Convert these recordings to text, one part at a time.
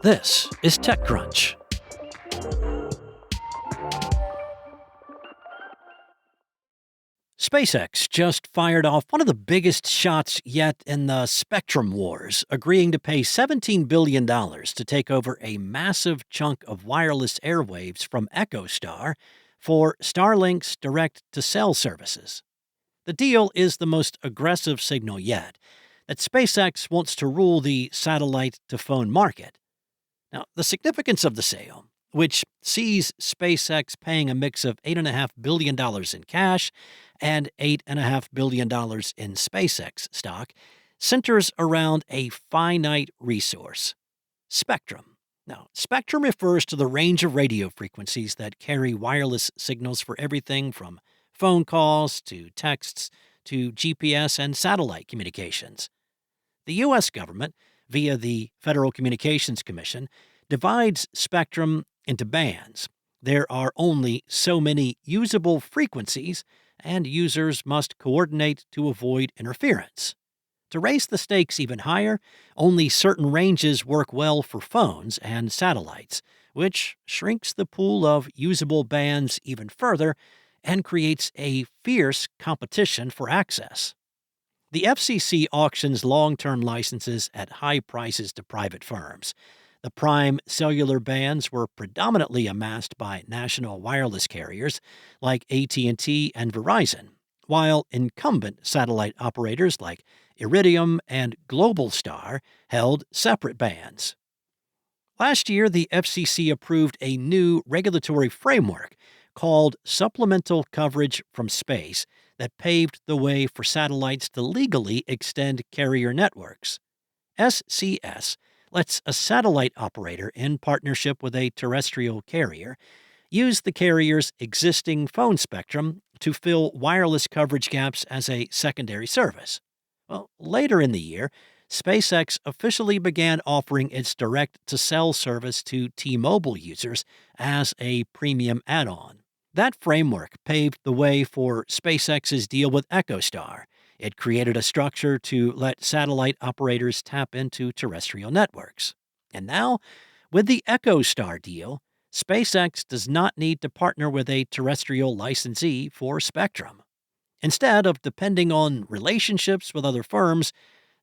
This is TechCrunch. SpaceX just fired off one of the biggest shots yet in the spectrum wars, agreeing to pay $17 billion to take over a massive chunk of wireless airwaves from EchoStar for Starlink's direct-to-cell services. The deal is the most aggressive signal yet that SpaceX wants to rule the satellite-to-phone market. Now, the significance of the sale, which sees SpaceX paying a mix of $8.5 billion in cash and $8.5 billion in SpaceX stock, centers around a finite resource: spectrum. Now, spectrum refers to the range of radio frequencies that carry wireless signals for everything from phone calls to texts to GPS and satellite communications. The U.S. government, via the Federal Communications Commission, divides spectrum into bands. There are only so many usable frequencies, and users must coordinate to avoid interference. To raise the stakes even higher, only certain ranges work well for phones and satellites, which shrinks the pool of usable bands even further and creates a fierce competition for access. The FCC auctions long-term licenses at high prices to private firms. The prime cellular bands were predominantly amassed by national wireless carriers like AT&T and Verizon, while incumbent satellite operators like Iridium and Globalstar held separate bands. Last year, the FCC approved a new regulatory framework called Supplemental Coverage from Space that paved the way for satellites to legally extend carrier networks. SCS lets a satellite operator, in partnership with a terrestrial carrier, use the carrier's existing phone spectrum to fill wireless coverage gaps as a secondary service. Well, later in the year, SpaceX officially began offering its direct-to-cell service to T-Mobile users as a premium add-on. That framework paved the way for SpaceX's deal with EchoStar. It created a structure to let satellite operators tap into terrestrial networks. And now, with the EchoStar deal, SpaceX does not need to partner with a terrestrial licensee for spectrum. Instead of depending on relationships with other firms,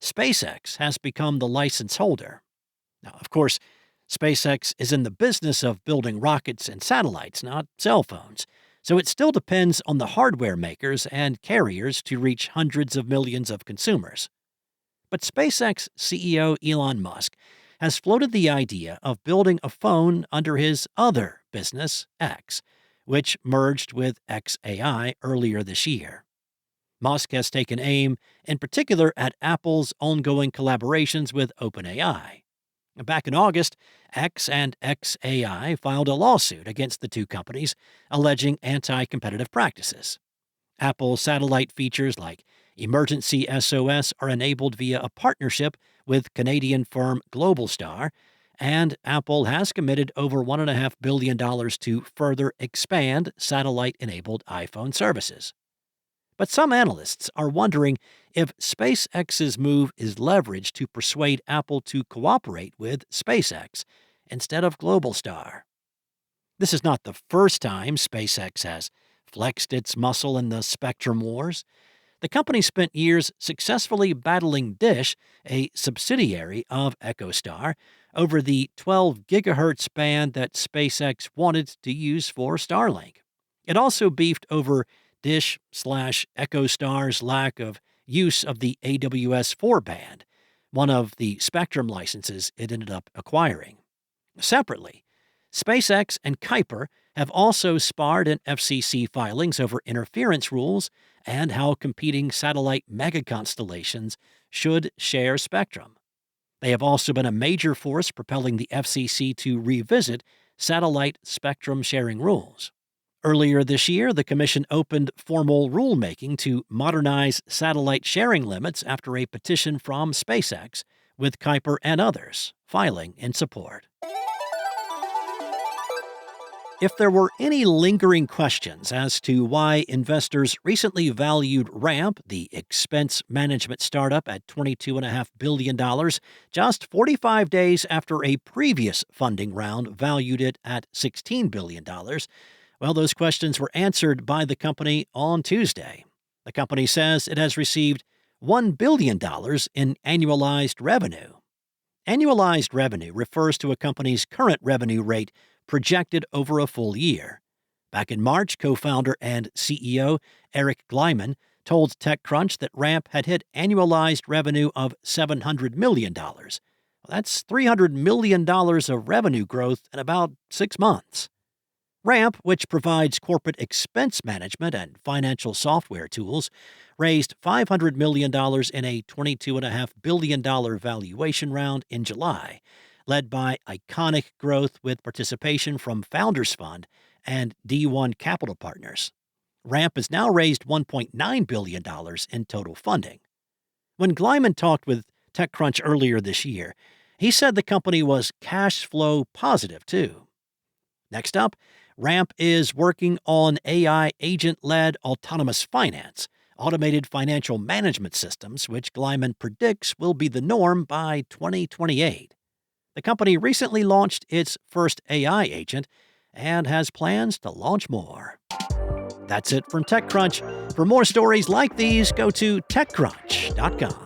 SpaceX has become the license holder. Now, of course, SpaceX is in the business of building rockets and satellites, not cell phones, so it still depends on the hardware makers and carriers to reach hundreds of millions of consumers. But SpaceX CEO Elon Musk has floated the idea of building a phone under his other business, X, which merged with xAI earlier this year. Musk has taken aim, in particular, at Apple's ongoing collaborations with OpenAI. Back in August, X and xAI filed a lawsuit against the two companies, alleging anti-competitive practices. Apple satellite features like Emergency SOS are enabled via a partnership with Canadian firm Globalstar, and Apple has committed over $1.5 billion to further expand satellite-enabled iPhone services. But some analysts are wondering if SpaceX's move is leverage to persuade Apple to cooperate with SpaceX instead of Globalstar. This is not the first time SpaceX has flexed its muscle in the spectrum wars. The company spent years successfully battling Dish, a subsidiary of EchoStar, over the 12 gigahertz band that SpaceX wanted to use for Starlink. It also beefed over Dish/EchoStar's lack of use of the AWS-4 band, one of the spectrum licenses it ended up acquiring. Separately, SpaceX and Kuiper have also sparred in FCC filings over interference rules and how competing satellite megaconstellations should share spectrum. They have also been a major force propelling the FCC to revisit satellite spectrum sharing rules. Earlier this year, the Commission opened formal rulemaking to modernize satellite sharing limits after a petition from SpaceX, with Kuiper and others filing in support. If there were any lingering questions as to why investors recently valued Ramp, the expense management startup, at $22.5 billion, just 45 days after a previous funding round valued it at $16 billion, well, those questions were answered by the company on Tuesday. The company says it has received $1 billion in annualized revenue. Annualized revenue refers to a company's current revenue rate projected over a full year. Back in March, co-founder and CEO Eric Glyman told TechCrunch that Ramp had hit annualized revenue of $700 million. Well, that's $300 million of revenue growth in about 6 months. Ramp, which provides corporate expense management and financial software tools, raised $500 million in a $22.5 billion valuation round in July, led by iconic growth with participation from Founders Fund and D1 Capital Partners. Ramp has now raised $1.9 billion in total funding. When Glyman talked with TechCrunch earlier this year, he said the company was cash flow positive, too. Next up, Ramp is working on AI agent-led autonomous finance, automated financial management systems, which Glyman predicts will be the norm by 2028. The company recently launched its first AI agent and has plans to launch more. That's it from TechCrunch. For more stories like these, go to TechCrunch.com.